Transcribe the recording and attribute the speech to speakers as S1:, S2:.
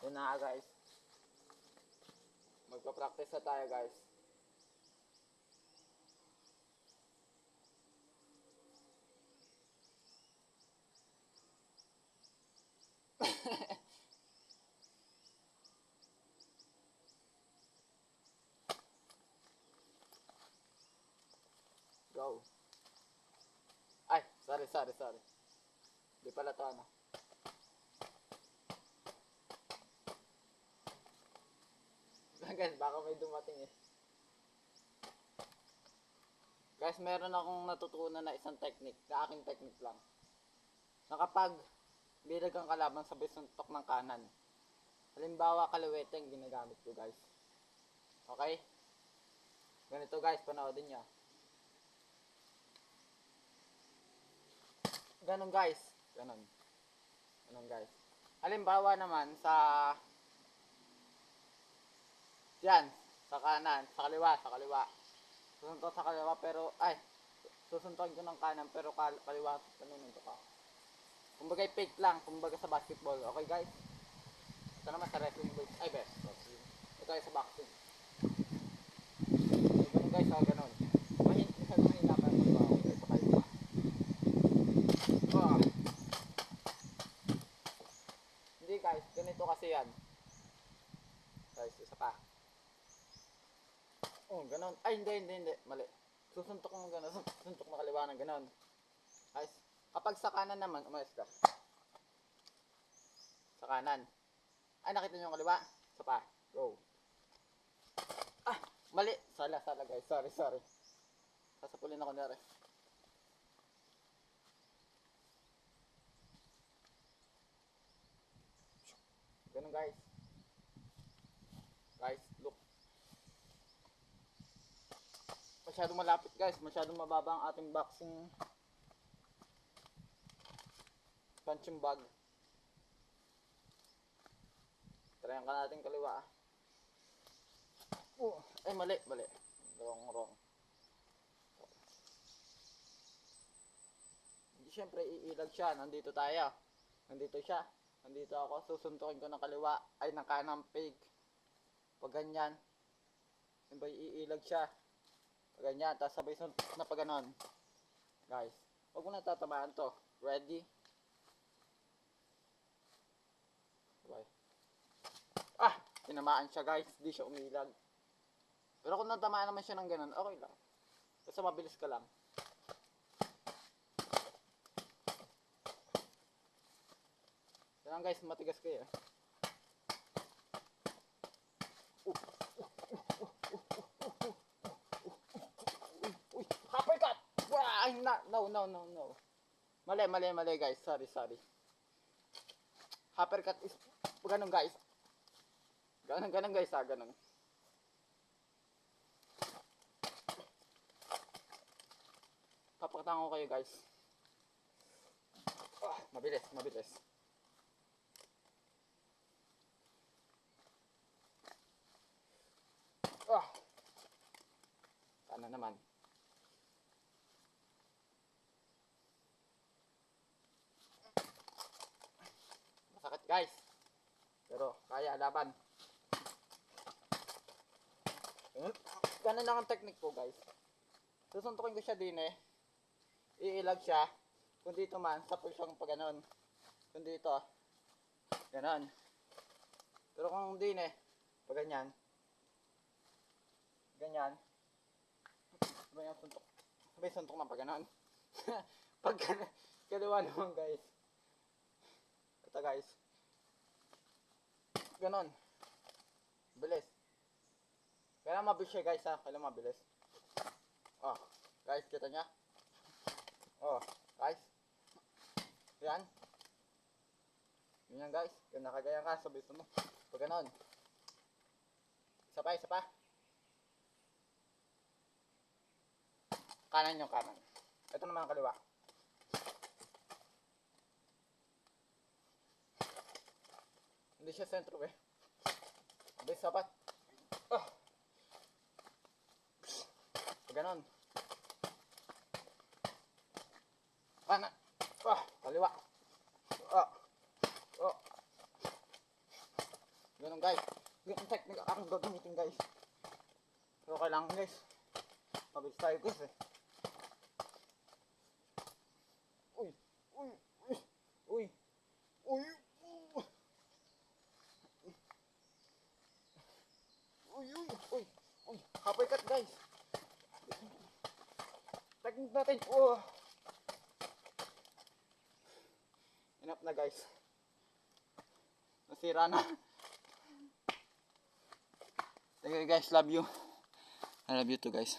S1: Yun na guys. Magpa-practice na tayo guys. Go. Ay, sorry. Di pala to ano. Guys, baka may dumating eh. Guys, meron akong natutunan na isang technique, na aking technique lang. Na kapag bilag ang kalaban sabay suntok ng kanan. Halimbawa, kaliwete ang ginagamit ko guys. Okay? Ganito guys, panoodin nyo. Ganon guys. Ganon guys. Halimbawa naman sa yan, sa kanan, sa kaliwa. Susuntok sa kaliwa pero susuntokin ko ng kanan pero kaliwa panunod ko. Kumbaga fake lang, kumbaga sa basketball. Okay guys? Ito naman sa wrestling base. Ay best. Ito ay sa boxing. So, ganun guys, ganun. Mahina pa yung kaliwa. Ito sa kaliwa. Hindi guys, ganito kasi yan. Guys, isa pa. Ganon. Ay, hindi. Mali. Susuntok mo ganon. Susuntok na kaliwa ng ganon. Guys, kapag sa kanan naman, umayos ka. Sa kanan. Ay, nakita nyo yung kaliwa? Isa pa. Go. Mali. Sala guys. Sorry. Sasapulin ako nari. Ganon guys. Guys, look. Masyadong malapit guys, masyadong mababa ang ating boxing punching bag. Tarayan ka natin kaliwa. Ay mali. Wrong. Siyempre iilag siya, nandito tayo. Nandito siya. Nandito ako, susuntukin ko ng kaliwa, ay ng kanang fake. Pag ganyan, iilag siya. Pag ganyan, tapos sabay suntok na pag ganon. Guys, huwag mo na tatamaan to. Ready? Sabay. Tinamaan siya guys, di siya umilag. Pero kung natamaan naman siya ng ganon, okay lang. Basta mabilis ka lang. Yan guys, matigas kayo. Uppercut! No. Mali guys, sorry. Uppercut is ganun guys. Ganun guys, ganun. Papakatan ko kayo guys. Mabilis. Sana naman. Masakit guys. Pero kaya laban. Ganun lang ang technique ko guys. Susuntukin ko siya din eh. Iilag siya. Kung dito man, sapol siyang pag ganon. Kung dito, ganon. Pero kung din eh, pag ganyan. Sabay suntok na pag ganon. Pag kaliwa naman guys. Ito guys. Ganon. Bilis. Kailangan mabilis siya guys ha. Kailangan mabilis. Guys, kita niya. Guys. Yan. Yan guys. Kung nakagaya ka, sabay suntok. Pag ganon. Isa pa. Kanan yung kanan. Ito naman ang kaliwa. Hindi siya sentro eh. Hindi sapat. Ganon. Kanan. Kaliwa. Ganun guys. Ganun technique ang gagamitin guys. Pero kailangan guys. Mabilis tayo guys eh. Uy. Uy. Uy. Uy. Uy. Uy. Uy. Uy. Uy. Halfway cut guys. Technique natin. Oh. Enough na guys. Nasira na. Thank you guys. Love you. I love you too guys.